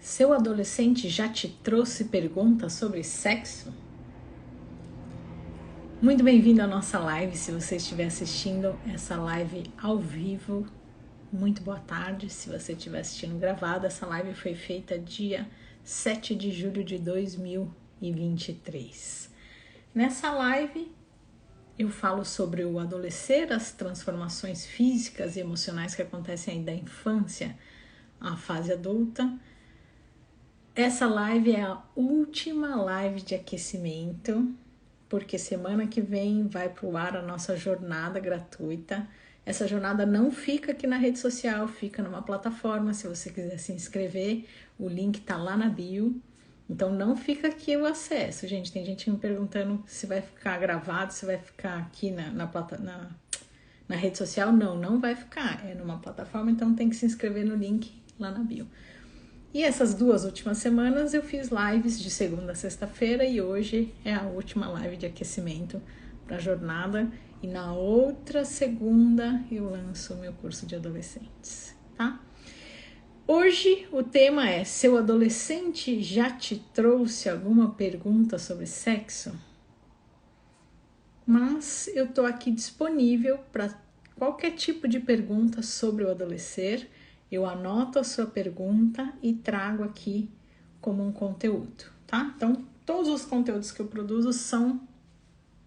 Seu adolescente já te trouxe perguntas sobre sexo? Muito bem-vindo à nossa live. Se você estiver assistindo essa live ao vivo, muito boa tarde. Se você estiver assistindo gravado, essa live foi feita dia 7 de julho de 2023. Nessa live, eu falo sobre o adolescer, as transformações físicas e emocionais que acontecem aí da infância à fase adulta. Essa live é a última live de aquecimento, porque semana que vem vai pro ar a nossa jornada gratuita. Essa jornada não fica aqui na rede social, fica numa plataforma. Se você quiser se inscrever, o link tá lá na bio. Então não fica aqui o acesso, gente. Tem gente me perguntando se vai ficar gravado, se vai ficar aqui na rede social. Não vai ficar. É numa plataforma, então tem que se inscrever no link lá na bio. E essas duas últimas semanas eu fiz lives de segunda a sexta-feira e hoje é a última live de aquecimento para a jornada. E na outra segunda eu lanço o meu curso de adolescentes, tá? Hoje o tema é: seu adolescente já te trouxe alguma pergunta sobre sexo? Mas eu tô aqui disponível para qualquer tipo de pergunta sobre o adolescer. Eu anoto a sua pergunta e trago aqui como um conteúdo, tá? Então, todos os conteúdos que eu produzo são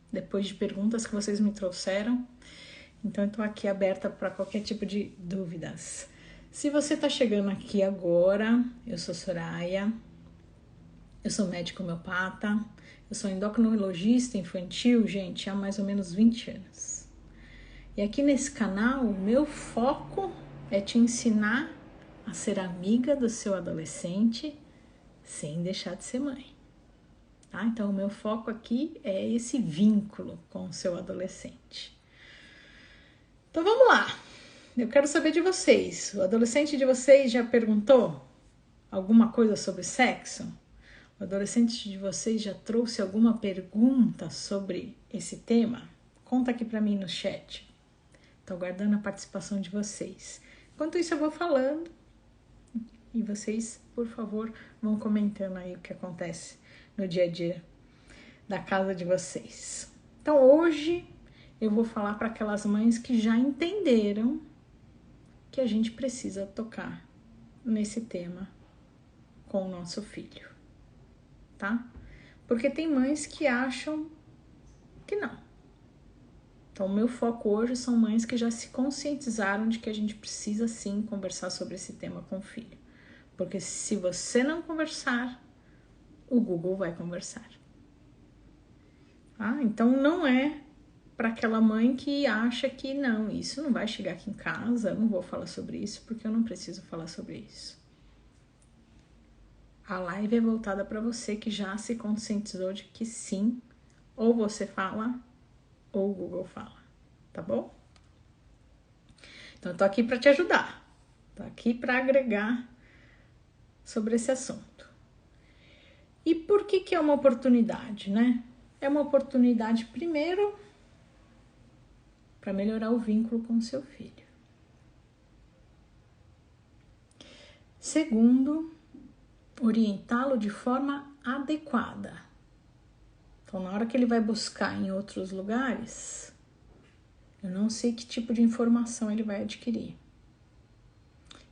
depois de perguntas que vocês me trouxeram. Então, eu tô aqui aberta para qualquer tipo de dúvidas. Se você tá chegando aqui agora, eu sou Soraya, eu sou médica homeopata, eu sou endocrinologista infantil, gente, há mais ou menos 20 anos. E aqui nesse canal, o meu foco é te ensinar a ser amiga do seu adolescente sem deixar de ser mãe, tá? Então, o meu foco aqui é esse vínculo com o seu adolescente. Então, vamos lá. Eu quero saber de vocês. O adolescente de vocês já perguntou alguma coisa sobre sexo? O adolescente de vocês já trouxe alguma pergunta sobre esse tema? Conta aqui pra mim no chat. Tô aguardando a participação de vocês. Enquanto isso, eu vou falando e vocês, por favor, vão comentando aí o que acontece no dia a dia da casa de vocês. Então, hoje eu vou falar para aquelas mães que já entenderam que a gente precisa tocar nesse tema com o nosso filho, tá? Porque tem mães que acham que não. Então, o meu foco hoje são mães que já se conscientizaram de que a gente precisa sim conversar sobre esse tema com o filho. Porque se você não conversar, o Google vai conversar. Ah, então não é para aquela mãe que acha que não, isso não vai chegar aqui em casa, eu não vou falar sobre isso porque eu não preciso falar sobre isso. A live é voltada para você que já se conscientizou de que sim, ou você fala ou o Google fala, tá bom? Então, eu tô aqui para te ajudar, tô aqui para agregar sobre esse assunto. E por que é uma oportunidade, né? É uma oportunidade, primeiro, para melhorar o vínculo com o seu filho. Segundo, orientá-lo de forma adequada. Então, na hora que ele vai buscar em outros lugares, eu não sei que tipo de informação ele vai adquirir.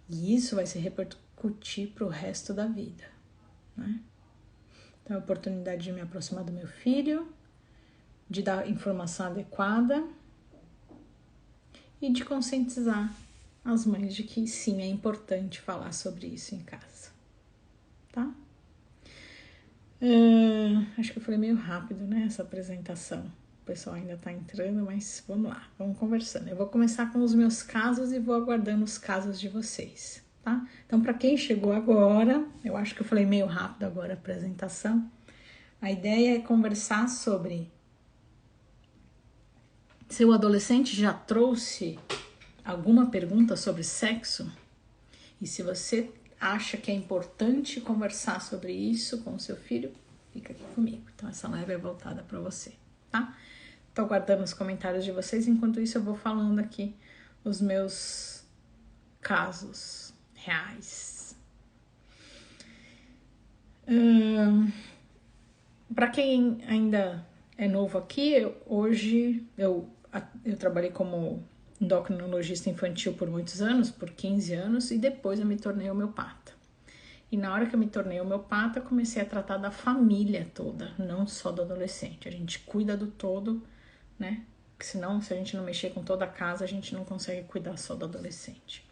E isso vai se repercutir para o resto da vida, né? Então, é a oportunidade de me aproximar do meu filho, de dar informação adequada e de conscientizar as mães de que sim, é importante falar sobre isso em casa, tá? Acho que eu falei meio rápido, né, essa apresentação. O pessoal ainda tá entrando, mas vamos lá, vamos conversando. Eu vou começar com os meus casos e vou aguardando os casos de vocês, tá? Então, para quem chegou agora, eu acho que eu falei meio rápido agora a apresentação. A ideia é conversar sobre se o adolescente já trouxe alguma pergunta sobre sexo e se você acha que é importante conversar sobre isso com o seu filho, fica aqui comigo. Então, essa live é voltada para você, tá? Tô aguardando os comentários de vocês. Enquanto isso, eu vou falando aqui os meus casos reais. Para quem ainda é novo aqui, hoje eu trabalhei como endocrinologista infantil por muitos anos, por 15 anos, e depois eu me tornei homeopata. E na hora que eu me tornei homeopata, eu comecei a tratar da família toda, não só do adolescente. A gente cuida do todo, né? Porque senão, se a gente não mexer com toda a casa, a gente não consegue cuidar só do adolescente.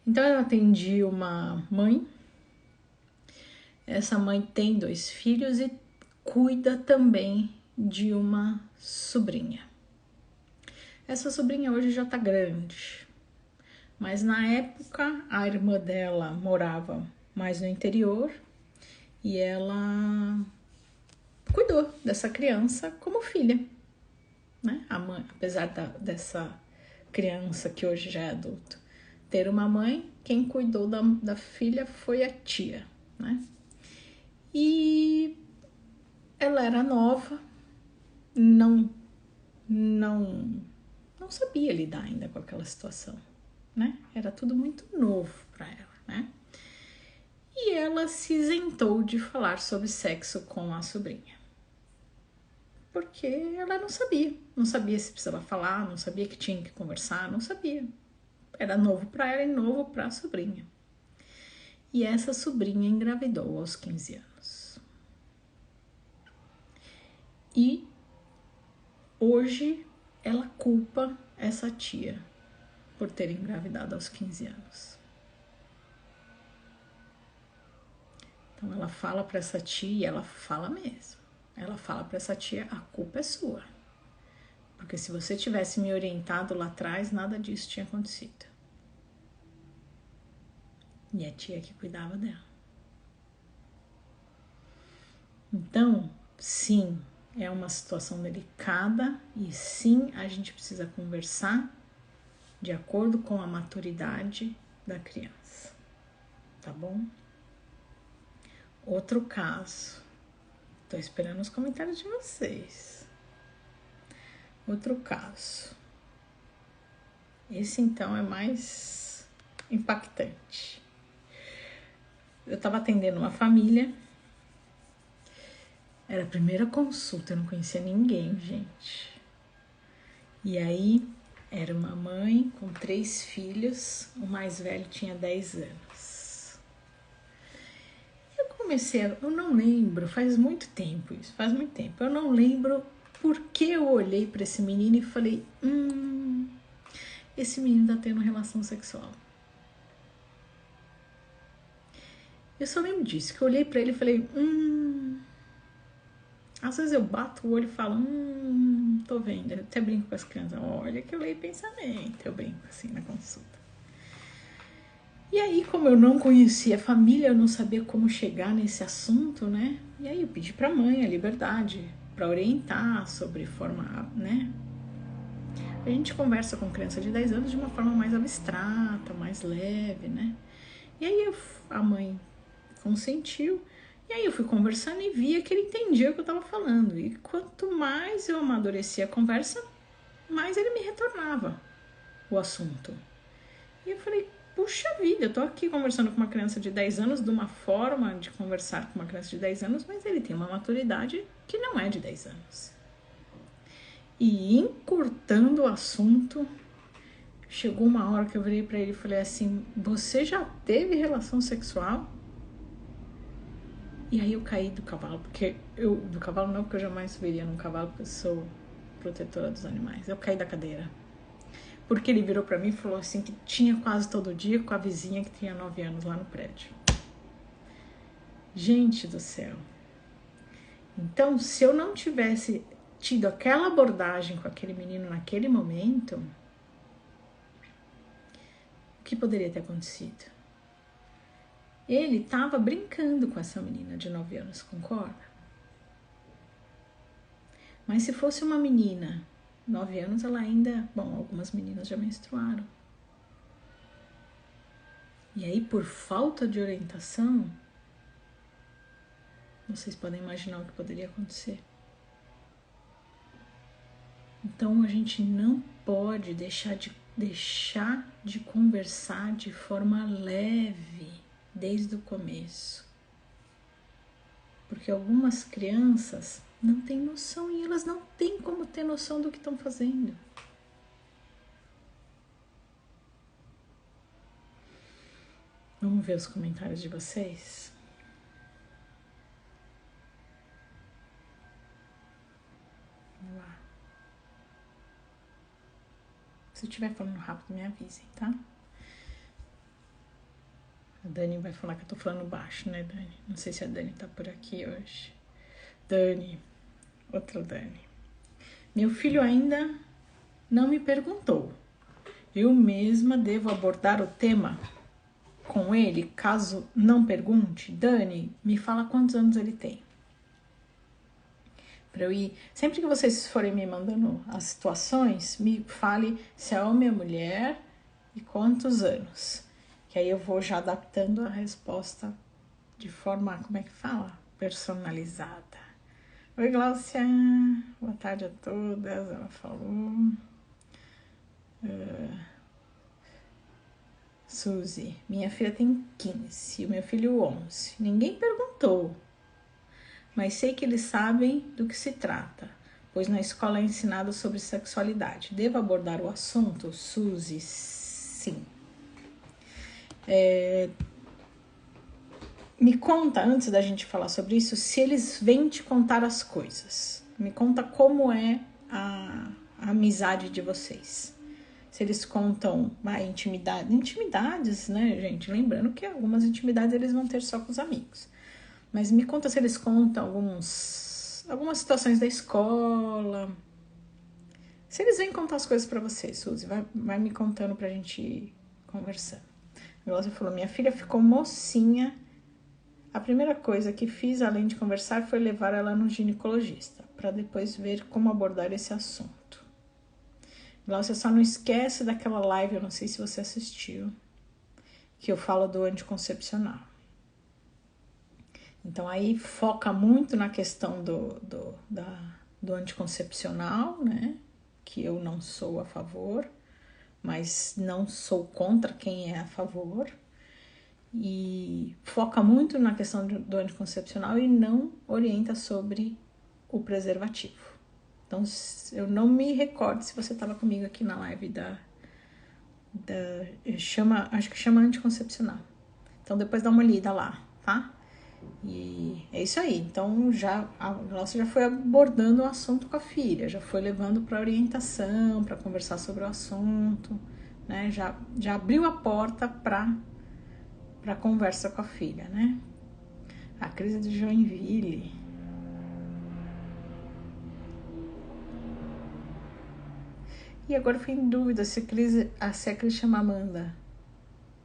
Então eu atendi uma mãe. Essa mãe tem 2 filhos e cuida também de uma sobrinha. Essa sobrinha hoje já tá grande, mas na época a irmã dela morava mais no interior e ela cuidou dessa criança como filha, né? A mãe, apesar dessa criança que hoje já é adulto ter uma mãe, quem cuidou da filha foi a tia, né? E ela era nova, não sabia lidar ainda com aquela situação, né? Era tudo muito novo para ela, né? E ela se isentou de falar sobre sexo com a sobrinha. Porque ela não sabia se precisava falar, não sabia que tinha que conversar, não sabia. Era novo para ela e novo para a sobrinha. E essa sobrinha engravidou aos 15 anos. E hoje ela culpa essa tia por ter engravidado aos 15 anos. Então ela fala para essa tia, e ela fala mesmo. Ela fala para essa tia, a culpa é sua. Porque se você tivesse me orientado lá atrás, nada disso tinha acontecido. E a tia que cuidava dela. Então, sim, é uma situação delicada e sim, a gente precisa conversar de acordo com a maturidade da criança. Tá bom? Outro caso. Tô esperando os comentários de vocês. Outro caso. Esse então é mais impactante. Eu tava atendendo uma família. Era a primeira consulta, eu não conhecia ninguém, gente. E aí, era uma mãe com 3 filhos, o mais velho tinha 10 anos. Eu não lembro, faz muito tempo isso, faz muito tempo. Eu não lembro porque eu olhei para esse menino e falei, esse menino tá tendo relação sexual. Eu só lembro disso, que eu olhei para ele e falei, Às vezes eu bato o olho e falo, tô vendo. Eu até brinco com as crianças, olha que eu leio pensamento. Eu brinco assim na consulta. E aí, como eu não conhecia a família, eu não sabia como chegar nesse assunto, né? E aí eu pedi pra mãe a liberdade pra orientar sobre forma, né? A gente conversa com criança de 10 anos de uma forma mais abstrata, mais leve, né? E aí a mãe consentiu. E aí eu fui conversando e via que ele entendia o que eu estava falando. E quanto mais eu amadurecia a conversa, mais ele me retornava o assunto. E eu falei, puxa vida, eu tô aqui conversando com uma criança de 10 anos de uma forma de conversar com uma criança de 10 anos, mas ele tem uma maturidade que não é de 10 anos. E encurtando o assunto, chegou uma hora que eu virei para ele e falei assim, você já teve relação sexual? E aí eu caí do cavalo, porque do cavalo não, porque eu jamais subiria num cavalo, porque eu sou protetora dos animais. Eu caí da cadeira. Porque ele virou pra mim e falou assim que tinha quase todo dia com a vizinha que tinha 9 anos lá no prédio. Gente do céu. Então, se eu não tivesse tido aquela abordagem com aquele menino naquele momento, o que poderia ter acontecido? Ele estava brincando com essa menina de 9 anos, concorda? Mas se fosse uma menina, 9 anos, ela ainda... Bom, algumas meninas já menstruaram. E aí, por falta de orientação, vocês podem imaginar o que poderia acontecer. Então, a gente não pode deixar de conversar de forma leve desde o começo. Porque algumas crianças não têm noção e elas não têm como ter noção do que estão fazendo. Vamos ver os comentários de vocês? Vamos lá. Se eu estiver falando rápido, me avisem, tá? A Dani vai falar que eu tô falando baixo, né, Dani? Não sei se a Dani tá por aqui hoje. Dani, outra Dani. Meu filho ainda não me perguntou. Eu mesma devo abordar o tema com ele, caso não pergunte? Dani, me fala quantos anos ele tem. Pra eu ir. Sempre que vocês forem me mandando as situações, me fale se é homem ou mulher e quantos anos. Que aí eu vou já adaptando a resposta de forma, como é que fala? Personalizada. Oi, Glaucia. Boa tarde a todas. Ela falou. Suzy, minha filha tem 15 e o meu filho 11. Ninguém perguntou, mas sei que eles sabem do que se trata, pois na escola é ensinado sobre sexualidade. Devo abordar o assunto? Suzy, sim. Me conta, antes da gente falar sobre isso, se eles vêm te contar as coisas. Me conta como é a amizade de vocês. Se eles contam intimidades, né, gente? Lembrando que algumas intimidades eles vão ter só com os amigos. Mas me conta se eles contam algumas situações da escola. Se eles vêm contar as coisas pra você, Suzy, vai me contando pra gente ir conversando. Ela falou, minha filha ficou mocinha. A primeira coisa que fiz, além de conversar, foi levar ela no ginecologista, para depois ver como abordar esse assunto. Glaucia, só não esquece daquela live, eu não sei se você assistiu, que eu falo do anticoncepcional. Então aí foca muito na questão do anticoncepcional, né? Que eu não sou a favor, mas não sou contra quem é a favor. E foca muito na questão do anticoncepcional e não orienta sobre o preservativo. Então, eu não me recordo se você estava comigo aqui na live acho que chama anticoncepcional. Então, depois dá uma lida lá, tá? E é isso aí. Então, a Glaucia já foi abordando o assunto com a filha, já foi levando para orientação, para conversar sobre o assunto, né? Já abriu a porta para conversa com a filha, né? A crise de Joinville. E agora eu fiquei em dúvida se a Cris chama Amanda.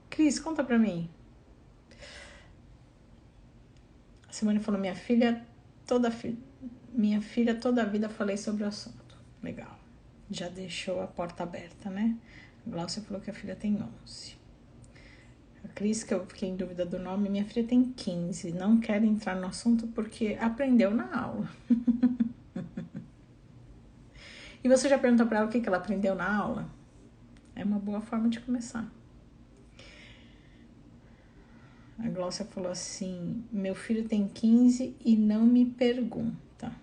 Cris, conta pra mim. A Simone falou, minha filha toda a vida falei sobre o assunto. Legal. Já deixou a porta aberta, né? A Glaucia falou que a filha tem 11. A Cris, que eu fiquei em dúvida do nome, minha filha tem 15. Não quero entrar no assunto porque aprendeu na aula. E você já perguntou para ela o que ela aprendeu na aula? É uma boa forma de começar. A Glaucia falou assim, meu filho tem 15 e não me pergunta.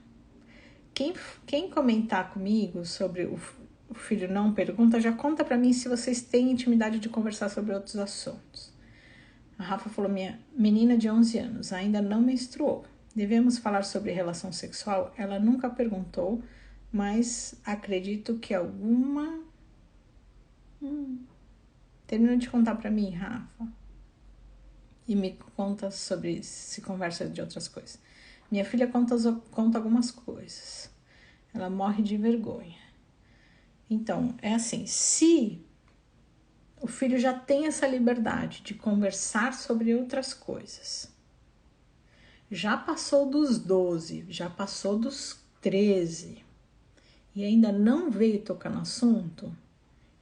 Quem comentar comigo sobre o filho não pergunta, já conta para mim se vocês têm intimidade de conversar sobre outros assuntos. A Rafa falou, minha menina de 11 anos ainda não menstruou. Devemos falar sobre relação sexual? Ela nunca perguntou, mas acredito que alguma... Termina de contar para mim, Rafa. E me conta sobre se conversa de outras coisas. Minha filha conta algumas coisas. Ela morre de vergonha. Então, é assim, se o filho já tem essa liberdade de conversar sobre outras coisas, já passou dos 12, já passou dos 13 e ainda não veio tocar no assunto,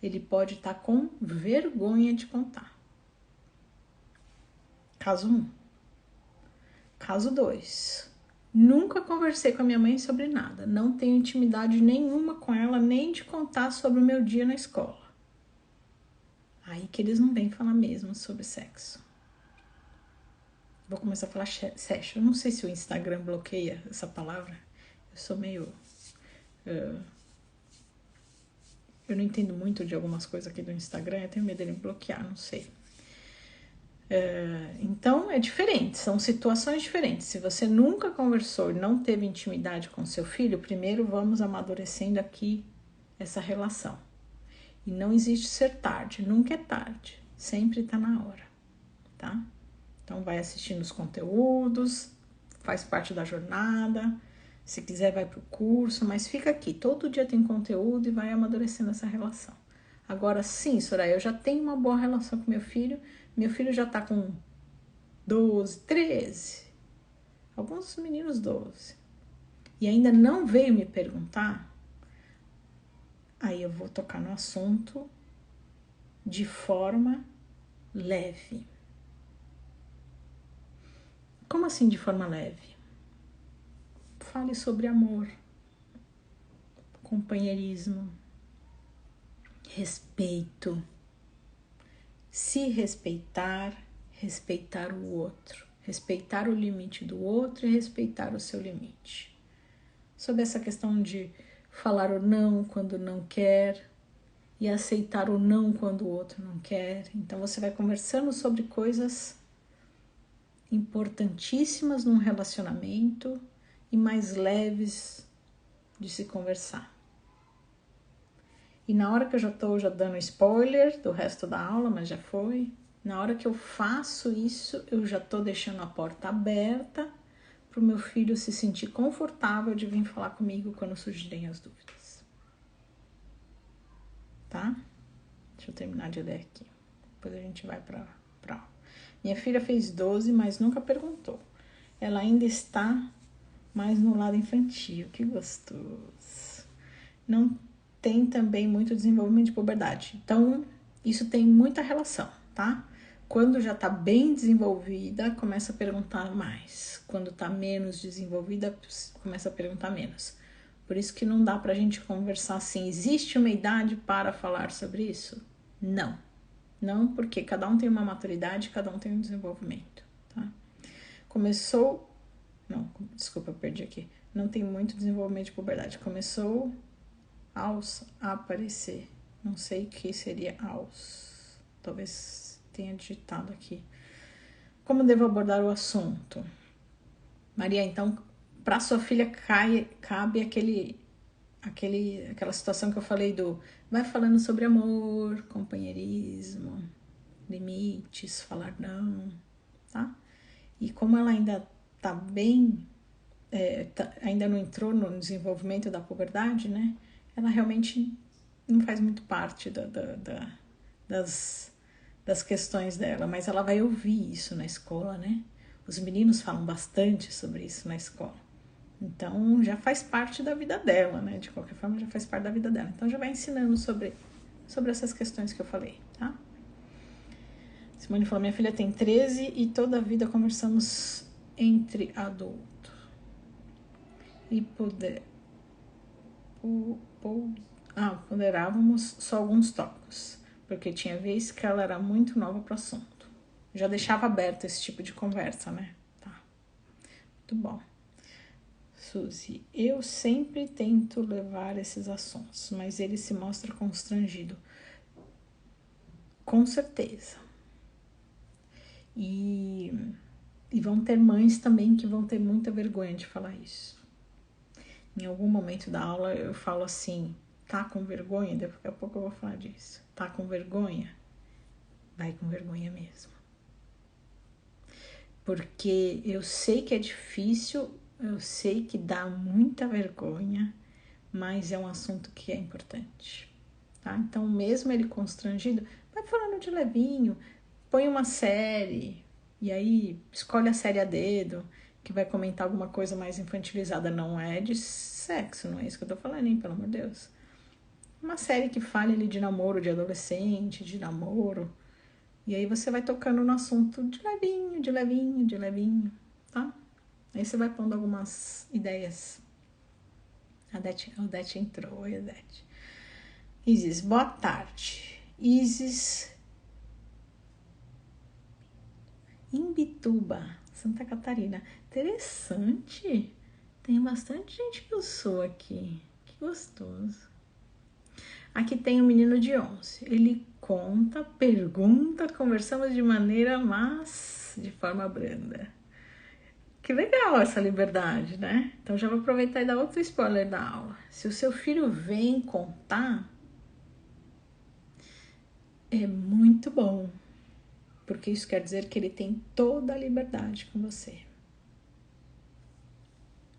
ele pode estar com vergonha de contar. Caso 1. Caso 2. Nunca conversei com a minha mãe sobre nada. Não tenho intimidade nenhuma com ela, nem de contar sobre o meu dia na escola. Aí que eles não vêm falar mesmo sobre sexo. Vou começar a falar session. Eu não sei se o Instagram bloqueia essa palavra. Eu sou meio... eu não entendo muito de algumas coisas aqui do Instagram. Eu tenho medo dele me bloquear, não sei. Então, é diferente. São situações diferentes. Se você nunca conversou e não teve intimidade com seu filho, primeiro vamos amadurecendo aqui essa relação. E não existe ser tarde. Nunca é tarde. Sempre tá na hora, tá? Então, vai assistindo os conteúdos, faz parte da jornada. Se quiser, vai pro curso, mas fica aqui. Todo dia tem conteúdo e vai amadurecendo essa relação. Agora, sim, Soraya, eu já tenho uma boa relação com meu filho. Meu filho já tá com 12, 13. Alguns meninos 12. E ainda não veio me perguntar. Aí eu vou tocar no assunto de forma leve. Como assim de forma leve? Fale sobre amor, companheirismo, respeito. Se respeitar, respeitar o outro. Respeitar o limite do outro e respeitar o seu limite. Sobre essa questão de falar o não quando não quer e aceitar o não quando o outro não quer. Então você vai conversando sobre coisas importantíssimas num relacionamento e mais leves de se conversar. E na hora que eu já estou dando spoiler do resto da aula, mas já foi, na hora que eu faço isso, eu já estou deixando a porta aberta para o meu filho se sentir confortável de vir falar comigo quando surgirem as dúvidas. Tá? Deixa eu terminar de ler aqui. Depois a gente vai para aula. Minha filha fez 12, mas nunca perguntou. Ela ainda está mais no lado infantil. Que gostoso. Não tem também muito desenvolvimento de puberdade. Então, isso tem muita relação, tá? Quando já tá bem desenvolvida, começa a perguntar mais. Quando tá menos desenvolvida, começa a perguntar menos. Por isso que não dá pra gente conversar assim. Existe uma idade para falar sobre isso? Não. Não, porque cada um tem uma maturidade, cada um tem um desenvolvimento, tá? Começou... Não, desculpa, eu perdi aqui. Não tem muito desenvolvimento de puberdade. Começou aos aparecer. Não sei o que seria aos. Talvez tenha digitado aqui. Como devo abordar o assunto? Maria, então, para sua filha cabe aquela situação que eu falei do... Vai falando sobre amor, companheirismo, limites, falar não, tá? E como ela ainda tá bem... ainda não entrou no desenvolvimento da puberdade, né? Ela realmente não faz muito parte das questões dela, mas ela vai ouvir isso na escola, né? Os meninos falam bastante sobre isso na escola. Então, já faz parte da vida dela, né? De qualquer forma, já faz parte da vida dela. Então, já vai ensinando sobre essas questões que eu falei, tá? Simone falou, minha filha tem 13 e toda a vida conversamos entre adultos. E ponderávamos só alguns tópicos, porque tinha vez que ela era muito nova para o assunto. Já deixava aberto esse tipo de conversa, né? Tá. Muito bom. Suzy, eu sempre tento levar esses assuntos, mas ele se mostra constrangido. Com certeza. E vão ter mães também que vão ter muita vergonha de falar isso. Em algum momento da aula eu falo assim, tá com vergonha? Daqui a pouco eu vou falar disso. Tá com vergonha? Vai com vergonha mesmo. Porque eu sei que é difícil, eu sei que dá muita vergonha, mas é um assunto que é importante, tá? Então, mesmo ele constrangido, vai falando de levinho, põe uma série, e aí escolhe a série a dedo, que vai comentar alguma coisa mais infantilizada. Não é de sexo, não é isso que eu tô falando, hein? Pelo amor de Deus. Uma série que fale ali de namoro, de adolescente, de namoro. E aí você vai tocando no assunto de levinho, de levinho, de levinho, tá? Aí você vai pondo algumas ideias. A Odete entrou. Oi, Odete. Isis, boa tarde. Isis Imbituba. Santa Catarina. Interessante. Tem bastante gente que eu sou aqui. Que gostoso. Aqui tem um menino de 11. Ele conta, pergunta, conversamos de maneira, mas de forma branda. Que legal essa liberdade, né? Então já vou aproveitar e dar outro spoiler da aula. Se o seu filho vem contar, é muito bom. Porque isso quer dizer que ele tem toda a liberdade com você.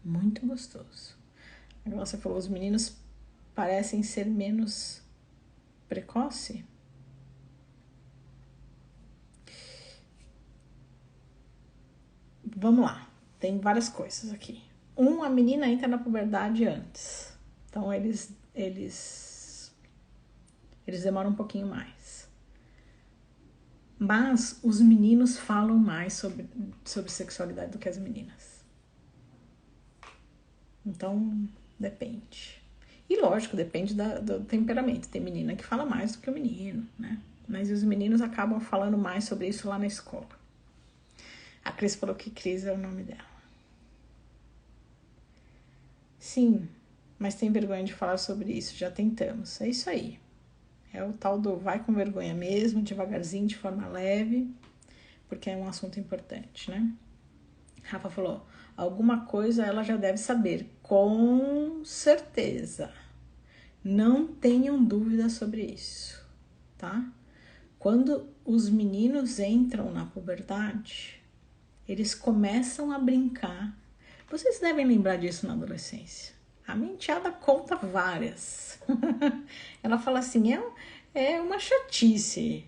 Muito gostoso. Agora você falou, os meninos parecem ser menos precoce. Vamos lá, tem várias coisas aqui. A menina entra na puberdade antes. Então eles demoram um pouquinho mais. Mas os meninos falam mais sobre sexualidade do que as meninas. Então, depende. E lógico, depende do temperamento. Tem menina que fala mais do que o menino, né? Mas os meninos acabam falando mais sobre isso lá na escola. A Cris falou que Cris é o nome dela. Sim, mas tem vergonha de falar sobre isso. Já tentamos. É isso aí. É o tal do vai com vergonha mesmo, devagarzinho, de forma leve, porque é um assunto importante, né? Rafa falou, alguma coisa ela já deve saber, com certeza. Não tenham dúvida sobre isso, tá? Quando os meninos entram na puberdade, eles começam a brincar. Vocês devem lembrar disso na adolescência. A minha enteada conta várias. Ela fala assim, é uma chatice,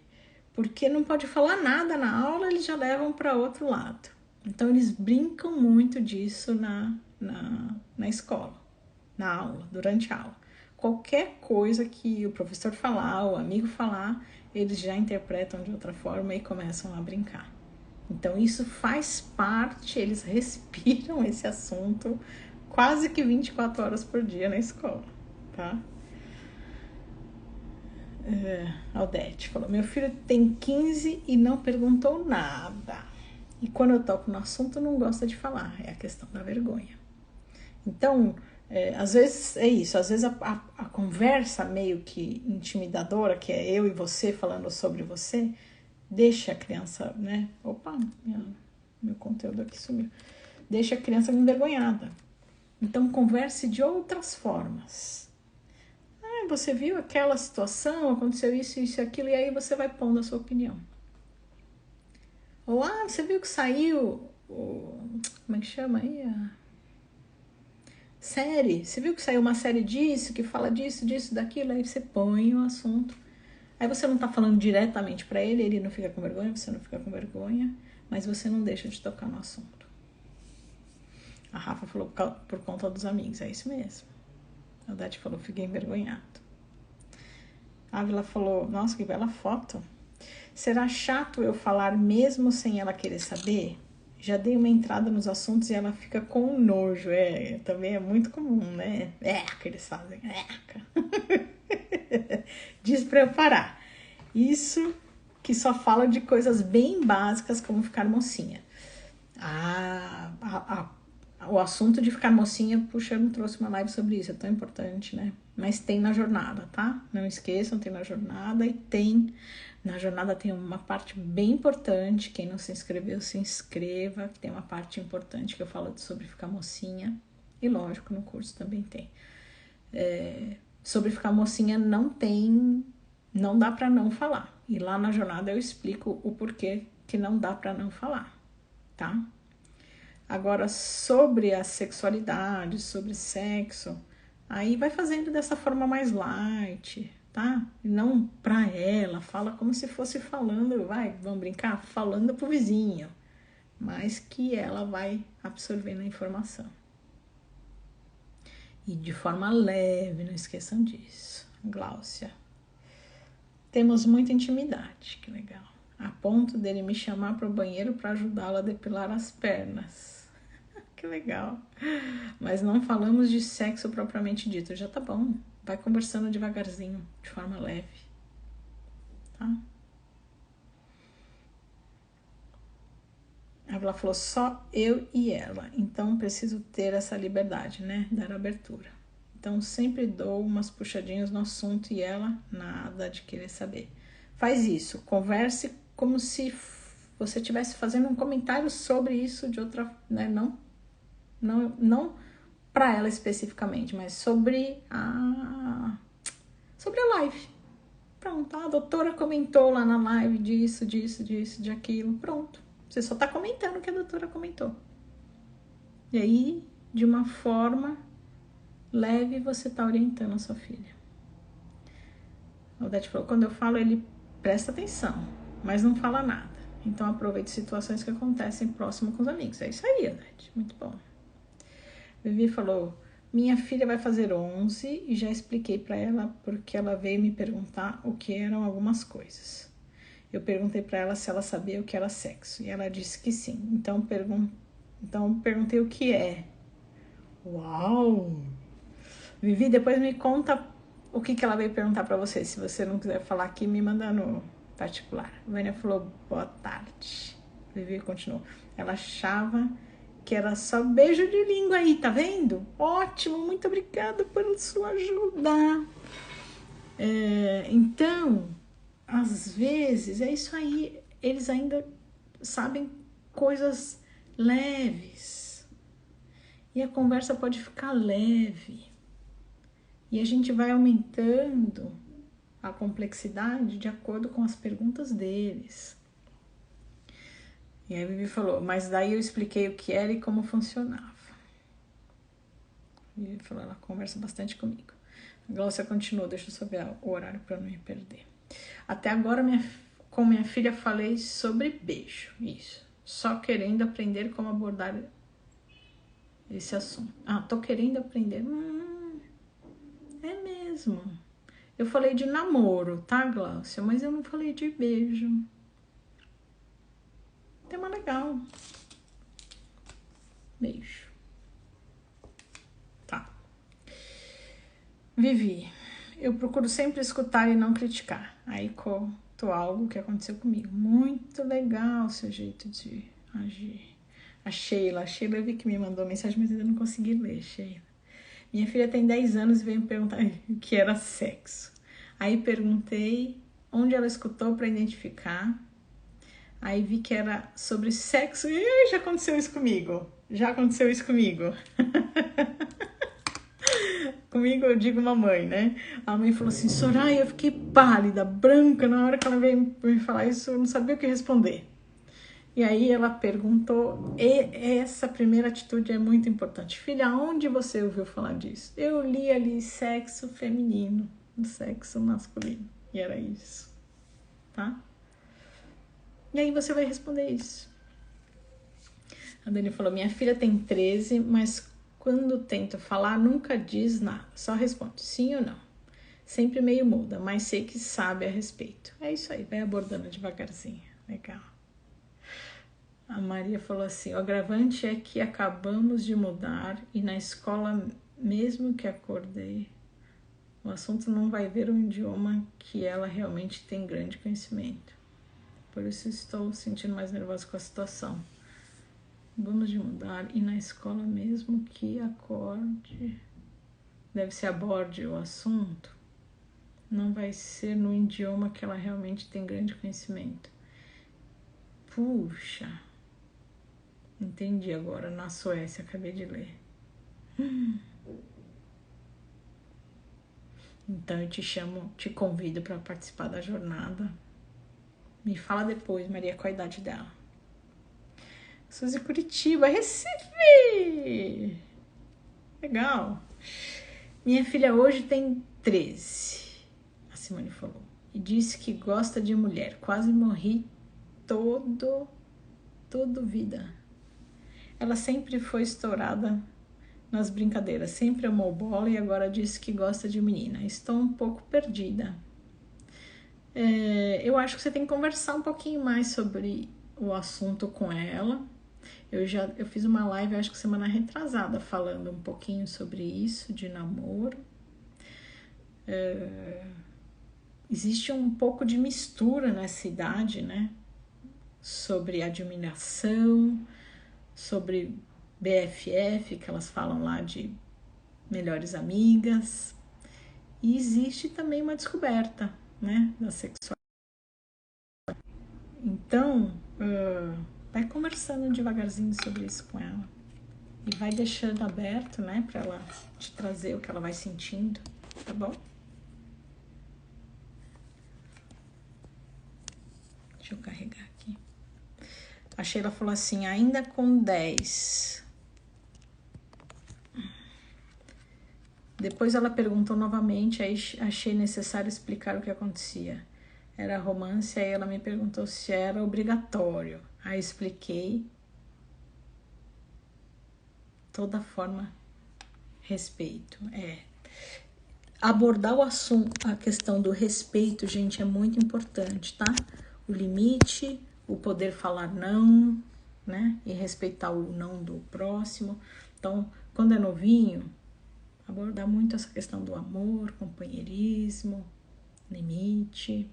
porque não pode falar nada na aula, eles já levam para outro lado. Então, eles brincam muito disso na escola, na aula, durante a aula. Qualquer coisa que o professor falar, o amigo falar, eles já interpretam de outra forma e começam a brincar. Então, isso faz parte, eles respiram esse assunto quase que 24 horas por dia na escola, tá? Aldete falou, meu filho tem 15 e não perguntou nada. E quando eu toco no assunto, não gosta de falar. É a questão da vergonha. Então, às vezes é isso. Às vezes a conversa meio que intimidadora, que é eu e você falando sobre você, deixa a criança, né? Opa, meu conteúdo aqui sumiu. Deixa a criança envergonhada. Então, converse de outras formas. Você viu aquela situação, aconteceu isso, isso e aquilo, e aí você vai pondo a sua opinião. Ou, você viu que saiu, como é que chama aí? Série. Você viu que saiu uma série disso, que fala disso, daquilo, aí você põe o assunto. Aí você não tá falando diretamente pra ele, ele não fica com vergonha, você não fica com vergonha, mas você não deixa de tocar no assunto. A Rafa falou por conta dos amigos, é isso mesmo. A Dati falou, fiquei envergonhado. A Ávila falou, nossa, que bela foto. Será chato eu falar mesmo sem ela querer saber? Já dei uma entrada nos assuntos e ela fica com nojo. Também é muito comum, né? Que eles fazem. Diz pra eu parar. Isso que só fala de coisas bem básicas como ficar mocinha. O assunto de ficar mocinha, puxa, eu não trouxe uma live sobre isso, é tão importante, né? Mas tem na jornada, tá? Não esqueçam, tem na jornada na jornada tem uma parte bem importante, quem não se inscreveu, se inscreva, que tem uma parte importante que eu falo sobre ficar mocinha, e lógico, no curso também tem. Sobre ficar mocinha não dá pra não falar, e lá na jornada eu explico o porquê que não dá pra não falar, tá? Agora, sobre a sexualidade, sobre sexo, aí vai fazendo dessa forma mais light, tá? Não pra ela, fala como se fosse falando, vamos brincar? Falando pro vizinho, mas que ela vai absorvendo a informação. E de forma leve, não esqueçam disso. Gláucia. Temos muita intimidade, que legal. A ponto dele me chamar pro banheiro para ajudá-la a depilar as pernas. Que legal. Mas não falamos de sexo propriamente dito. Já tá bom. Vai conversando devagarzinho, de forma leve. Tá? Ela falou, só eu e ela. Então, preciso ter essa liberdade, né? Dar abertura. Então, sempre dou umas puxadinhas no assunto e ela nada de querer saber. Faz isso. Converse como se você estivesse fazendo um comentário sobre isso de outra... né? Não para ela especificamente, mas sobre a live. Pronto, a doutora comentou lá na live disso, de aquilo. Pronto. Você só tá comentando o que a doutora comentou. E aí, de uma forma leve, você tá orientando a sua filha. A Odete falou, quando eu falo, ele presta atenção, mas não fala nada. Então, aproveite situações que acontecem próximo com os amigos. É isso aí, Odete. Muito bom. Vivi falou, minha filha vai fazer 11 e já expliquei para ela porque ela veio me perguntar o que eram algumas coisas. Eu perguntei para ela se ela sabia o que era sexo e ela disse que sim. Então perguntei o que é. Uau! Vivi, depois me conta o que ela veio perguntar para você. Se você não quiser falar aqui, me manda no particular. Vânia falou, boa tarde. Vivi continuou. Ela achava que era só beijo de língua aí, tá vendo? Ótimo, muito obrigada por sua ajuda. Então, às vezes, é isso aí. Eles ainda sabem coisas leves. E a conversa pode ficar leve. E a gente vai aumentando a complexidade de acordo com as perguntas deles. E aí a Vivi falou, mas daí eu expliquei o que era e como funcionava. A Vivi falou, ela conversa bastante comigo. A Glaucia continuou, deixa eu só ver o horário para não me perder. Até agora, com minha filha, falei sobre beijo, isso. Só querendo aprender como abordar esse assunto. Tô querendo aprender. É mesmo. Eu falei de namoro, tá, Glaucia? Mas eu não falei de beijo. Tema legal. Beijo. Tá. Vivi, eu procuro sempre escutar e não criticar. Aí conto algo que aconteceu comigo. Muito legal o seu jeito de agir. A Sheila eu vi que me mandou mensagem, mas ainda não consegui ler, Sheila. Minha filha tem 10 anos e veio me perguntar o que era sexo. Aí perguntei onde ela escutou para identificar. Aí vi que era sobre sexo e já aconteceu isso comigo. Comigo eu digo mamãe, né? A mãe falou assim, Soraya, eu fiquei pálida, branca, na hora que ela veio me falar isso, eu não sabia o que responder. E aí ela perguntou, e essa primeira atitude é muito importante. Filha, onde você ouviu falar disso? Eu li ali sexo feminino, sexo masculino. E era isso, tá? E aí você vai responder isso. A Dani falou, minha filha tem 13, mas quando tento falar, nunca diz nada. Só responde sim ou não. Sempre meio muda, mas sei que sabe a respeito. É isso aí, vai abordando devagarzinho. Legal. A Maria falou assim, o agravante é que acabamos de mudar e na escola, mesmo que acordei, o assunto não vai ver um idioma que ela realmente tem grande conhecimento. Por isso estou sentindo mais nervosa com a situação. Vamos de mudar e na escola mesmo que aborde o assunto, não vai ser no idioma que ela realmente tem grande conhecimento. Puxa, entendi agora, na Suécia, acabei de ler. Então eu te convido para participar da jornada. Me fala depois, Maria, qual a idade dela. Suzy Curitiba, Recife! Legal. Minha filha hoje tem 13, a Simone falou. E disse que gosta de mulher. Quase morri todo vida. Ela sempre foi estourada nas brincadeiras. Sempre amou bola e agora disse que gosta de menina. Estou um pouco perdida. Eu acho que você tem que conversar um pouquinho mais sobre o assunto com ela. Eu fiz uma live, acho que semana retrasada, falando um pouquinho sobre isso, de namoro. Existe um pouco de mistura nessa idade, né? sobre admiração, sobre BFF, que elas falam lá de melhores amigas. E existe também uma descoberta, né, da sexualidade. Então, vai conversando devagarzinho sobre isso com ela. E vai deixando aberto, né, pra ela te trazer o que ela vai sentindo, tá bom? Deixa eu carregar aqui. A Sheila falou assim, ainda com 10. Depois ela perguntou novamente, aí achei necessário explicar o que acontecia. Era romance, aí ela me perguntou se era obrigatório. Aí expliquei. Toda forma, respeito. Abordar o assunto, a questão do respeito, gente, é muito importante, tá? O limite, o poder falar não, né? E respeitar o não do próximo. Então, quando é novinho, abordar muito essa questão do amor, companheirismo, limite.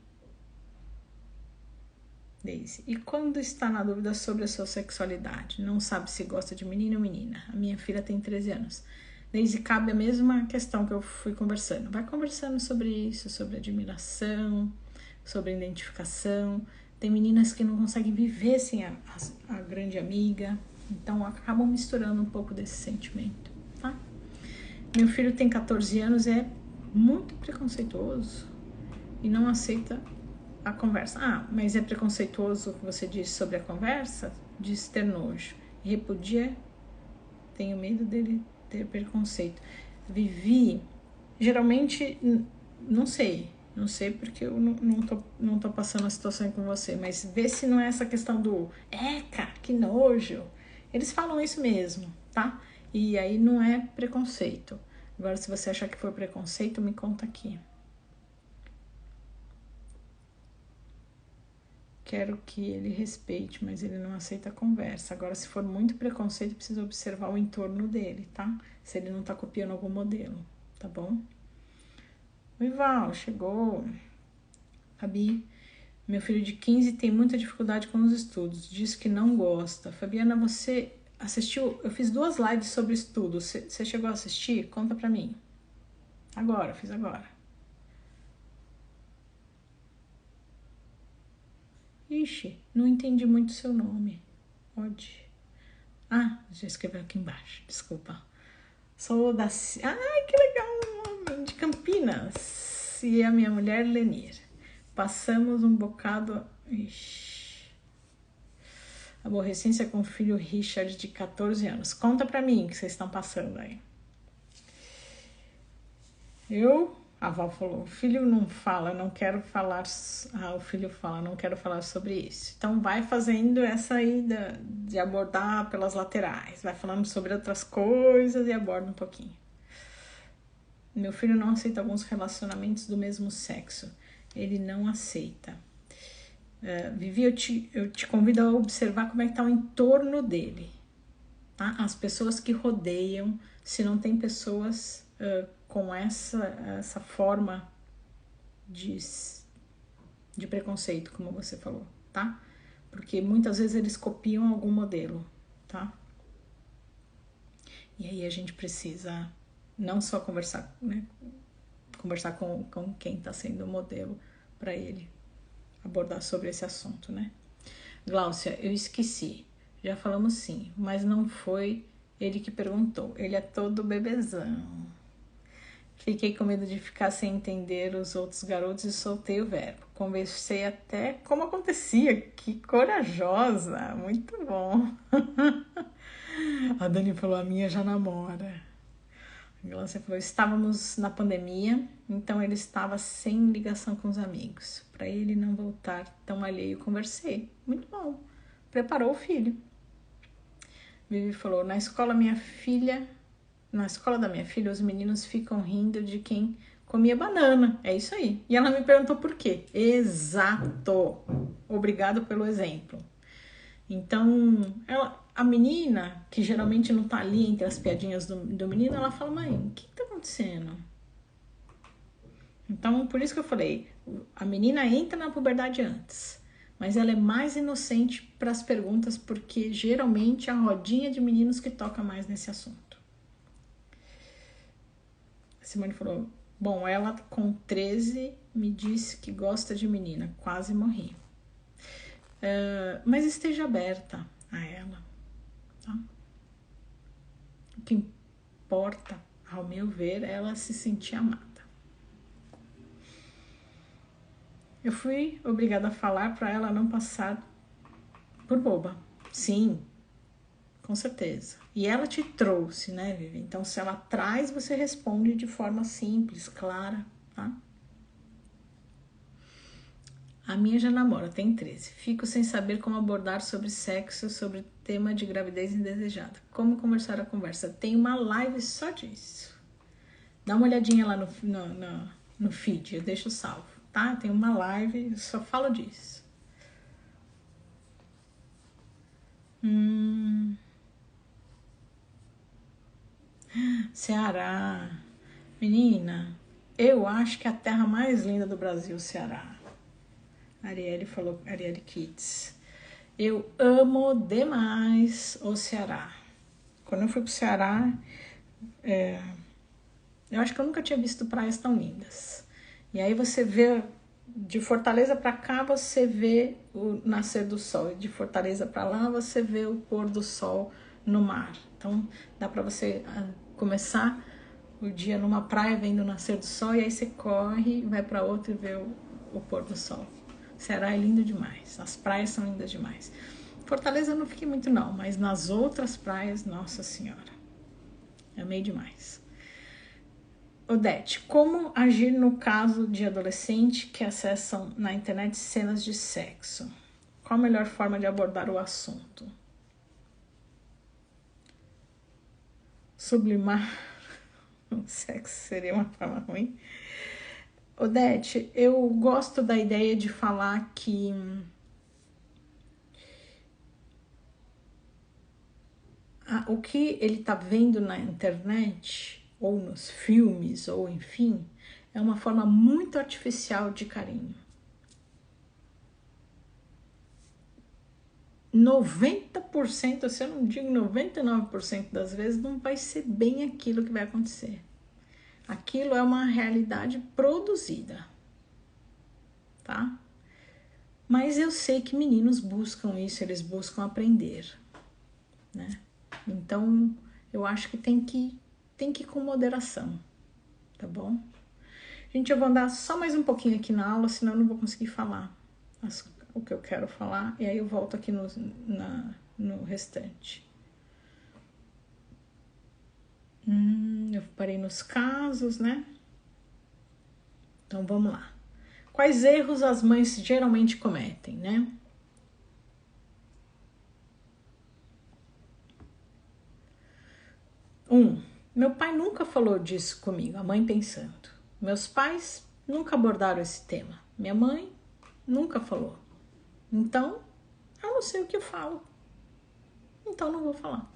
Daisy. E quando está na dúvida sobre a sua sexualidade, não sabe se gosta de menino ou menina. A minha filha tem 13 anos. Daisy, cabe a mesma questão que eu fui conversando. Vai conversando sobre isso, sobre admiração, sobre identificação. Tem meninas que não conseguem viver sem a grande amiga, então acabam misturando um pouco desse sentimento, tá? Meu filho tem 14 anos, é muito preconceituoso e não aceita a conversa. Ah, mas é preconceituoso o que você disse sobre a conversa? Diz ter nojo. Repudia, tenho medo dele ter preconceito. Vivi, geralmente, não sei porque eu não tô passando a situação com você, mas vê se não é essa questão do cara, que nojo. Eles falam isso mesmo, tá? E aí não é preconceito. Agora, se você achar que foi preconceito, me conta aqui. Quero que ele respeite, mas ele não aceita a conversa. Agora, se for muito preconceito, precisa observar o entorno dele, tá? Se ele não tá copiando algum modelo, tá bom? Oi, Val, chegou. Fabi, meu filho de 15 tem muita dificuldade com os estudos. Diz que não gosta. Fabiana, você assistiu? Eu fiz 2 lives sobre estudos. Você chegou a assistir? Conta pra mim. Agora, fiz agora. Ixi, não entendi muito o seu nome. Pode. Ah, já escreveu aqui embaixo, desculpa. Sou da... Ai, que legal! De Campinas. E a minha mulher, Lenir. Passamos um bocado... Ixi. Aborrecência com o filho Richard, de 14 anos. Conta pra mim o que vocês estão passando aí. A Val falou, o filho não fala, não quero falar... o filho fala, não quero falar sobre isso. Então, vai fazendo essa aí de abordar pelas laterais. Vai falando sobre outras coisas e aborda um pouquinho. Meu filho não aceita alguns relacionamentos do mesmo sexo. Ele não aceita. Vivi, eu te convido a observar como é que tá o entorno dele. Tá? As pessoas que rodeiam, se não tem pessoas... com essa forma de preconceito, como você falou, tá? Porque muitas vezes eles copiam algum modelo, tá? E aí a gente precisa não só conversar, né? Conversar com quem tá sendo o modelo para ele abordar sobre esse assunto, né? Gláucia, eu esqueci. Já falamos sim, mas não foi ele que perguntou. Ele é todo bebezão. Fiquei com medo de ficar sem entender os outros garotos e soltei o verbo. Conversei até como acontecia. Que corajosa! Muito bom. A Dani falou, a minha já namora. A Glaucia falou, estávamos na pandemia, então ele estava sem ligação com os amigos. Para ele não voltar tão alheio, conversei. Muito bom. Preparou o filho. Vivi falou, na escola da minha filha, os meninos ficam rindo de quem comia banana. É isso aí. E ela me perguntou por quê. Exato. Obrigado pelo exemplo. Então, a menina, que geralmente não tá ali entre as piadinhas do menino, ela fala, mãe, o que tá acontecendo? Então, por isso que eu falei, a menina entra na puberdade antes. mas ela é mais inocente para as perguntas, porque geralmente é a rodinha de meninos que toca mais nesse assunto. A Simone falou, bom, ela com 13 me disse que gosta de menina, quase morri. Mas esteja aberta a ela, tá? O que importa, ao meu ver, é ela se sentir amada. Eu fui obrigada a falar para ela não passar por boba. Sim, com certeza. E ela te trouxe, né, Vivi? Então, se ela traz, você responde de forma simples, clara, tá? A minha já namora, tem 13. Fico sem saber como abordar sobre sexo, sobre tema de gravidez indesejada. Como conversar a conversa? Tem uma live só disso. Dá uma olhadinha lá no feed, eu deixo salvo, tá? Tem uma live, eu só falo disso. Ceará. Menina, eu acho que é a terra mais linda do Brasil, Ceará. Arielle falou, Arielle Kids. Eu amo demais o Ceará. Quando eu fui pro Ceará, eu acho que eu nunca tinha visto praias tão lindas. E aí você vê, de Fortaleza para cá, você vê o nascer do sol. E de Fortaleza para lá, você vê o pôr do sol no mar. Então, dá para você começar o dia numa praia vendo o nascer do sol. E aí você corre, vai para outra e vê o pôr do sol. Ceará é lindo demais. As praias são lindas demais. Fortaleza eu não fiquei muito não, mas nas outras praias, nossa senhora. Amei demais. Odete, como agir no caso de adolescente que acessam na internet cenas de sexo? Qual a melhor forma de abordar o assunto? Sublimar o sexo seria uma forma ruim? Odete, eu gosto da ideia de falar que o que ele tá vendo na internet, ou nos filmes, ou enfim, é uma forma muito artificial de carinho. 90%, se eu não digo 99% das vezes, não vai ser bem aquilo que vai acontecer. Aquilo é uma realidade produzida, tá? Mas eu sei que meninos buscam isso, eles buscam aprender, né? Então, eu acho que tem que ir com moderação, tá bom? Gente, eu vou andar só mais um pouquinho aqui na aula, senão eu não vou conseguir falar o que eu quero falar, e aí eu volto aqui no restante. Eu parei nos casos, né? Então, vamos lá. Quais erros as mães geralmente cometem, né? Meu pai nunca falou disso comigo, a mãe pensando. Meus pais nunca abordaram esse tema. Minha mãe nunca falou. Então, eu não sei o que eu falo. Então, não vou falar.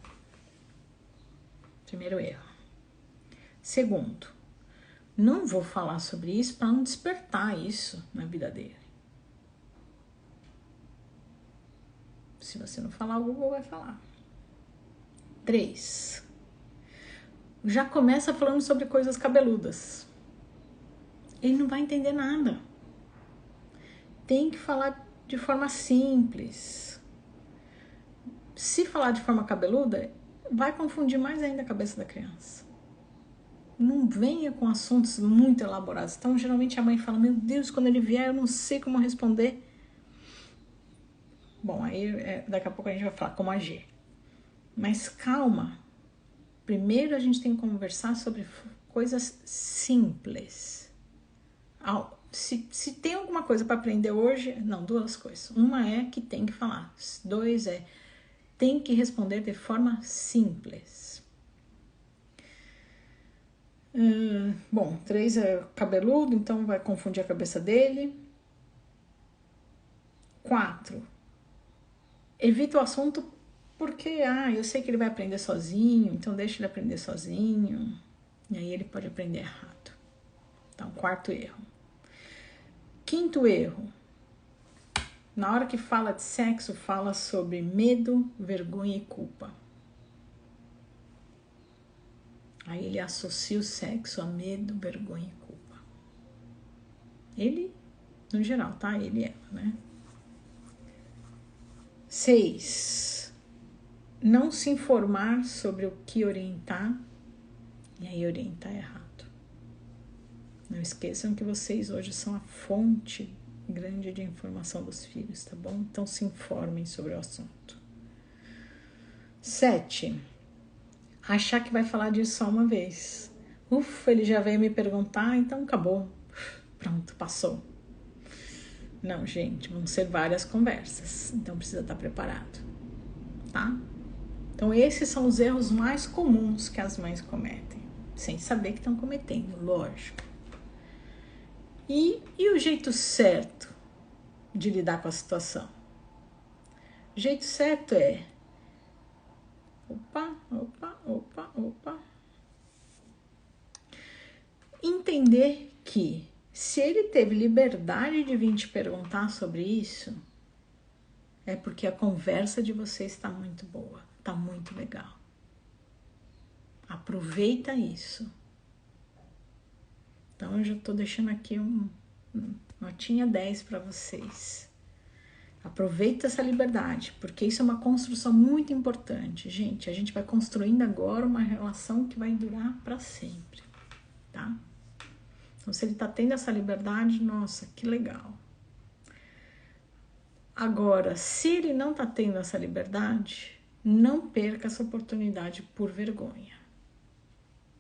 Primeiro erro. Segundo, não vou falar sobre isso para não despertar isso na vida dele. Se você não falar, o Google vai falar. 3. Já começa falando sobre coisas cabeludas. Ele não vai entender nada. Tem que falar de forma simples. Se falar de forma cabeluda, vai confundir mais ainda a cabeça da criança. Não venha com assuntos muito elaborados. Então, geralmente a mãe fala, meu Deus, quando ele vier eu não sei como responder. Bom, aí daqui a pouco a gente vai falar como agir. Mas calma. Primeiro a gente tem que conversar sobre coisas simples. Se tem alguma coisa para aprender hoje, não, 2 coisas. Uma é que tem que falar. 2 é tem que responder de forma simples. Bom, 3 é cabeludo, então vai confundir a cabeça dele. 4, evita o assunto porque, eu sei que ele vai aprender sozinho, então deixa ele aprender sozinho. E aí ele pode aprender errado. Então, 4º erro. 5º erro. Na hora que fala de sexo, fala sobre medo, vergonha e culpa. Aí ele associa o sexo a medo, vergonha e culpa. Ele, no geral, tá? Ele e ela, né? 6. Não se informar sobre o que orientar e aí orientar errado. Não esqueçam que vocês hoje são a fonte grande de informação dos filhos, tá bom? Então se informem sobre o assunto. 7. Achar que vai falar disso só uma vez. Ufa, ele já veio me perguntar, então acabou. Pronto, passou. Não, gente, vão ser várias conversas, então precisa estar preparado, tá? Então esses são os erros mais comuns que as mães cometem, sem saber que estão cometendo, lógico. E o jeito certo de lidar com a situação? O jeito certo é... Opa. Entender que se ele teve liberdade de vir te perguntar sobre isso, é porque a conversa de vocês está muito boa, está muito legal. Aproveita isso. Então eu já estou deixando aqui notinha 10 para vocês. Aproveita essa liberdade, porque isso é uma construção muito importante, gente. A gente vai construindo agora uma relação que vai durar para sempre, tá? Então, se ele tá tendo essa liberdade, nossa, que legal. Agora, se ele não tá tendo essa liberdade, não perca essa oportunidade por vergonha,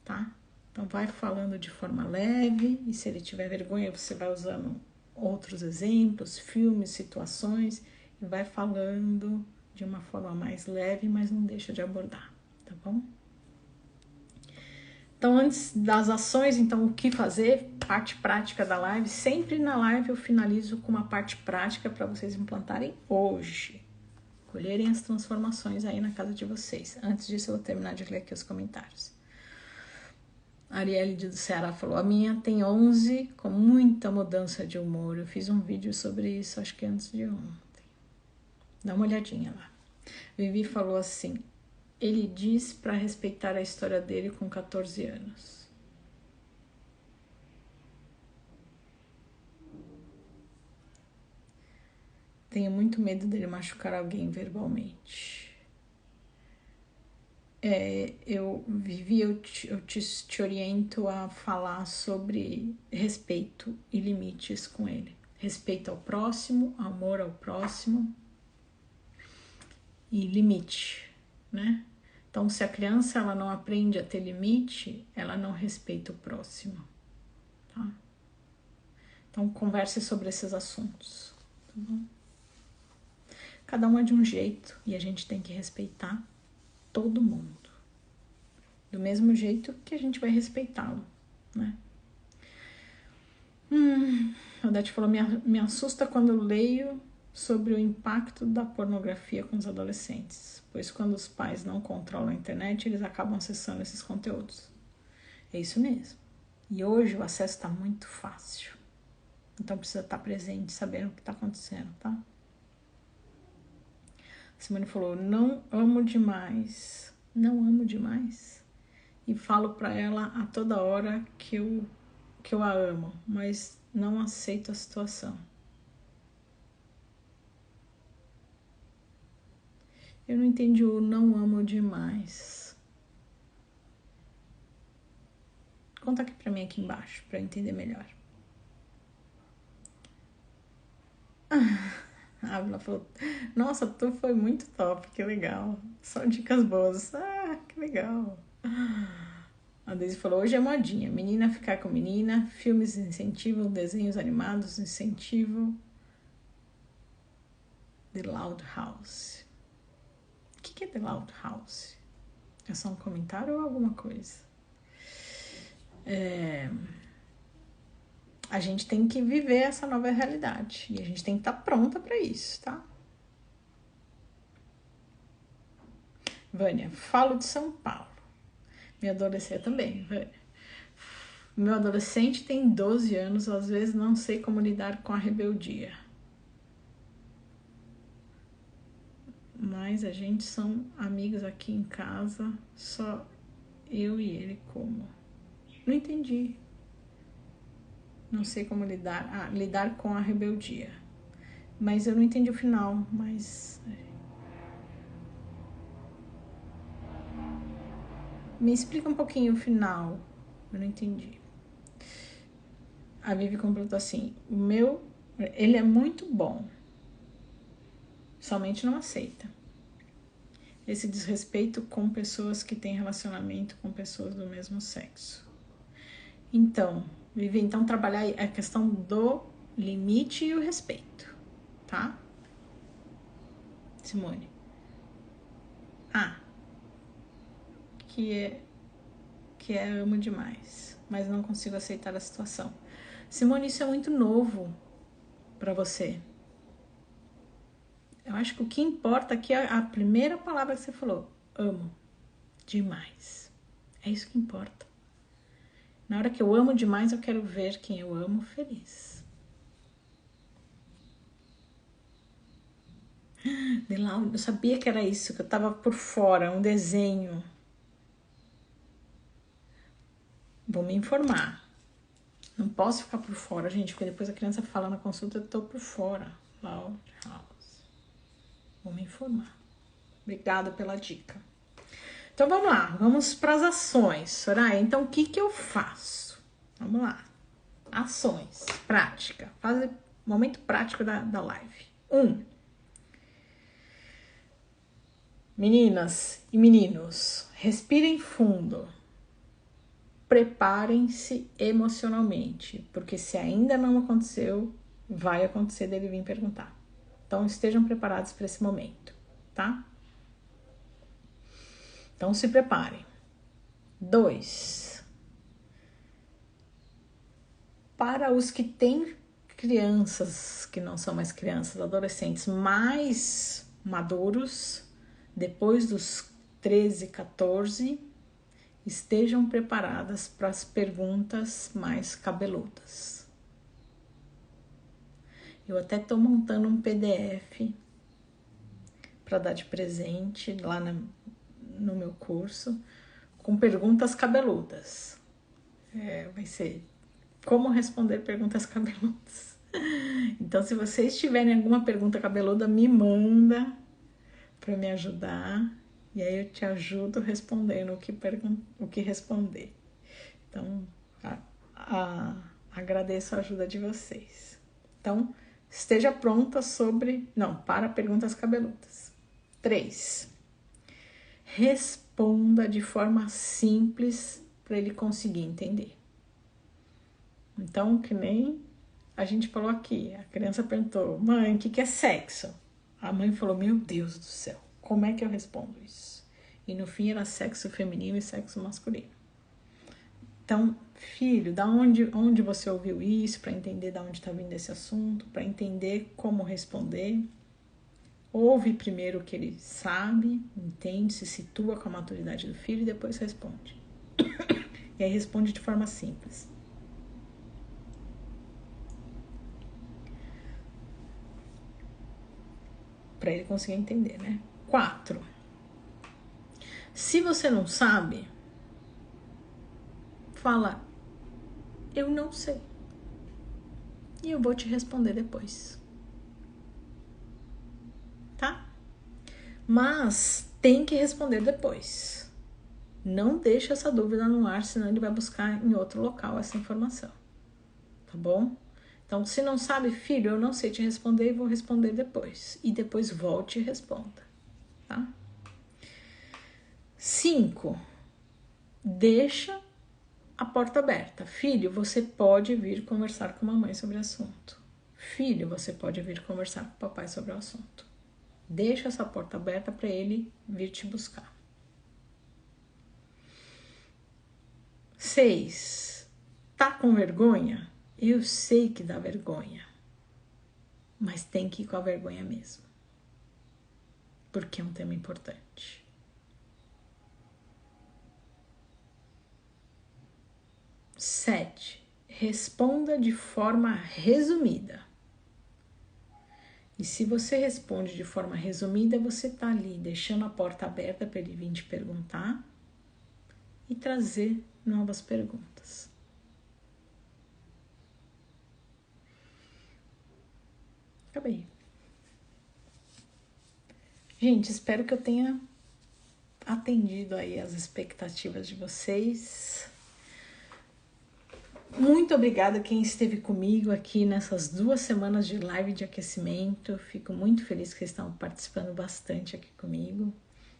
tá? Então, vai falando de forma leve, e se ele tiver vergonha, você vai usando outros exemplos, filmes, situações, e vai falando de uma forma mais leve, mas não deixa de abordar, tá bom? Então, antes das ações, então, o que fazer? Parte prática da live. Sempre na live eu finalizo com uma parte prática para vocês implantarem hoje. Colherem as transformações aí na casa de vocês. Antes disso, eu vou terminar de ler aqui os comentários. A Arielle do Ceará falou, a minha tem 11 com muita mudança de humor. Eu fiz um vídeo sobre isso, acho que antes de ontem. Dá uma olhadinha lá. Vivi falou assim, ele diz para respeitar a história dele com 14 anos. Tenho muito medo dele machucar alguém verbalmente. Vivi, eu te oriento a falar sobre respeito e limites com ele. Respeito ao próximo, amor ao próximo e limite, né? Então, se a criança ela não aprende a ter limite, ela não respeita o próximo, tá? Então, converse sobre esses assuntos, tá bom? Cada um é de um jeito e a gente tem que respeitar todo mundo. Do mesmo jeito que a gente vai respeitá-lo, né? A Odete falou, me assusta quando eu leio sobre o impacto da pornografia com os adolescentes, pois quando os pais não controlam a internet, eles acabam acessando esses conteúdos. É isso mesmo. E hoje o acesso está muito fácil. Então precisa estar presente, sabendo o que está acontecendo, tá? Simone falou, não amo demais. E falo pra ela a toda hora que eu a amo, mas não aceito a situação. Eu não entendi o não amo demais. Conta aqui pra mim aqui embaixo, pra eu entender melhor. A Ávila falou, nossa, tu foi muito top, que legal. Só dicas boas. Que legal. A Daisy falou, hoje é modinha. Menina ficar com menina, filmes incentivam, desenhos animados incentivam. The Loud House. O que é The Loud House? É só um comentário ou alguma coisa? A gente tem que viver essa nova realidade. E a gente tem que estar pronta para isso, tá? Vânia, falo de São Paulo. Minha adolescente também, Vânia. Meu adolescente tem 12 anos, às vezes não sei como lidar com a rebeldia. Mas a gente são amigos aqui em casa, só eu e ele como. Não entendi. Não sei como lidar. Lidar com a rebeldia. Mas eu não entendi o final, mas... Me explica um pouquinho o final. Eu não entendi. A Vivi completou assim, ele é muito bom. Somente não aceita esse desrespeito com pessoas que têm relacionamento com pessoas do mesmo sexo. Então, Vivi, trabalhar a questão do limite e o respeito, tá? Simone. Que é amo demais, mas não consigo aceitar a situação. Simone, isso é muito novo para você. Eu acho que o que importa aqui é a primeira palavra que você falou. Amo demais. É isso que importa. Na hora que eu amo demais, eu quero ver quem eu amo feliz. Eu sabia que era isso, que eu tava por fora, um desenho. Vou me informar. Não posso ficar por fora, gente, porque depois a criança fala na consulta, eu tô por fora. Loud House. Vou me informar. Obrigada pela dica. Então vamos lá, vamos para as ações, Soraya. Então o que eu faço? Vamos lá. Ações, prática. Faz momento prático da live. 1. Meninas e meninos, respirem fundo. Preparem-se emocionalmente, porque se ainda não aconteceu, vai acontecer dele vir perguntar. Então estejam preparados para esse momento, tá? Então se preparem. 2. Para os que têm crianças, que não são mais crianças, adolescentes mais maduros, depois dos 13, 14, estejam preparadas para as perguntas mais cabeludas. Eu até estou montando um PDF para dar de presente lá no meu curso, com perguntas cabeludas. Vai ser como responder perguntas cabeludas. Então, se vocês tiverem alguma pergunta cabeluda, me manda para me ajudar. E aí eu te ajudo respondendo o que responder. Então, agradeço a ajuda de vocês. Então, esteja pronta para perguntas cabeludas. 3. Responda de forma simples para ele conseguir entender. Então, que nem a gente falou aqui, a criança perguntou, mãe, o que é sexo? A mãe falou, meu Deus do céu, como é que eu respondo isso? E no fim era sexo feminino e sexo masculino. Então, filho, da onde você ouviu isso, para entender de onde está vindo esse assunto, para entender como responder, ouve primeiro o que ele sabe, entende, se situa com a maturidade do filho e depois responde. E aí responde de forma simples. Para ele conseguir entender, né? 4. Se você não sabe, fala, eu não sei. E eu vou te responder depois. Tá? Mas tem que responder depois. Não deixa essa dúvida no ar, senão ele vai buscar em outro local essa informação. Tá bom? Então, se não sabe, filho, eu não sei te responder e vou responder depois. E depois volte e responda, tá? 5. Deixa a porta aberta. Filho, você pode vir conversar com a mamãe sobre o assunto. Filho, você pode vir conversar com o papai sobre o assunto. Deixa essa porta aberta para ele vir te buscar. 6. Tá com vergonha? Eu sei que dá vergonha, mas tem que ir com a vergonha mesmo, porque é um tema importante. 7. Responda de forma resumida. E se você responde de forma resumida, você tá ali deixando a porta aberta para ele vir te perguntar e trazer novas perguntas. Acabei. Gente, espero que eu tenha atendido aí as expectativas de vocês. Muito obrigada quem esteve comigo aqui nessas 2 semanas de live de aquecimento. Fico muito feliz que vocês estão participando bastante aqui comigo.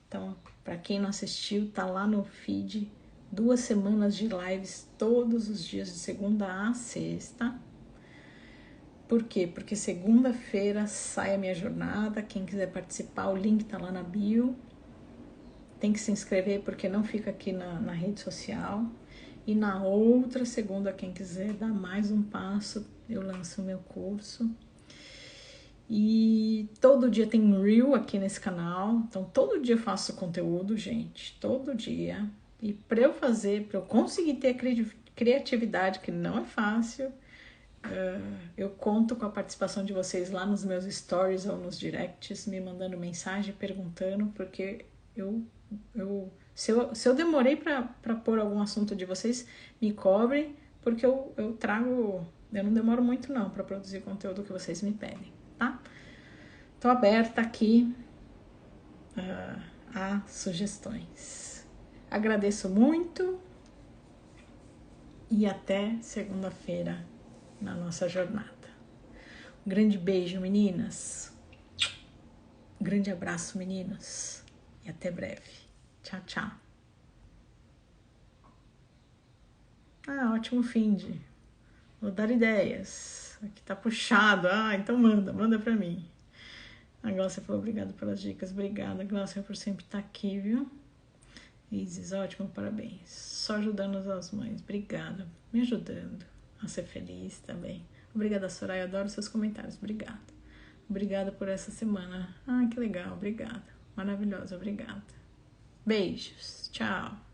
Então, para quem não assistiu, tá lá no feed 2 semanas de lives todos os dias de segunda a sexta. Por quê? Porque segunda-feira sai a minha jornada. Quem quiser participar, o link tá lá na bio. Tem que se inscrever porque não fica aqui na rede social. E na outra segunda, quem quiser dar mais um passo, eu lanço o meu curso. E todo dia tem Reel aqui nesse canal. Então, todo dia eu faço conteúdo, gente. Todo dia. E para eu fazer, para eu conseguir ter criatividade, que não é fácil, eu conto com a participação de vocês lá nos meus stories ou nos directs, me mandando mensagem, perguntando, porque se eu demorei para pôr algum assunto de vocês, me cobrem, porque eu trago, eu não demoro muito não para produzir conteúdo que vocês me pedem, tá? Tô aberta aqui a sugestões. Agradeço muito e até segunda-feira na nossa jornada. Um grande beijo, meninas. Um grande abraço, meninos. E até breve. Tchau, tchau. Ótimo finde. Vou dar ideias. Aqui tá puxado. Então manda pra mim. A Glaucia falou, obrigada pelas dicas. Obrigada, Glaucia, por sempre estar aqui, viu? Isis, ótimo, parabéns. Só ajudando as mães. Obrigada. Me ajudando a ser feliz também. Obrigada, Soraya. Adoro seus comentários. Obrigada. Obrigada por essa semana. Que legal. Obrigada. Maravilhosa. Obrigada. Beijos. Tchau.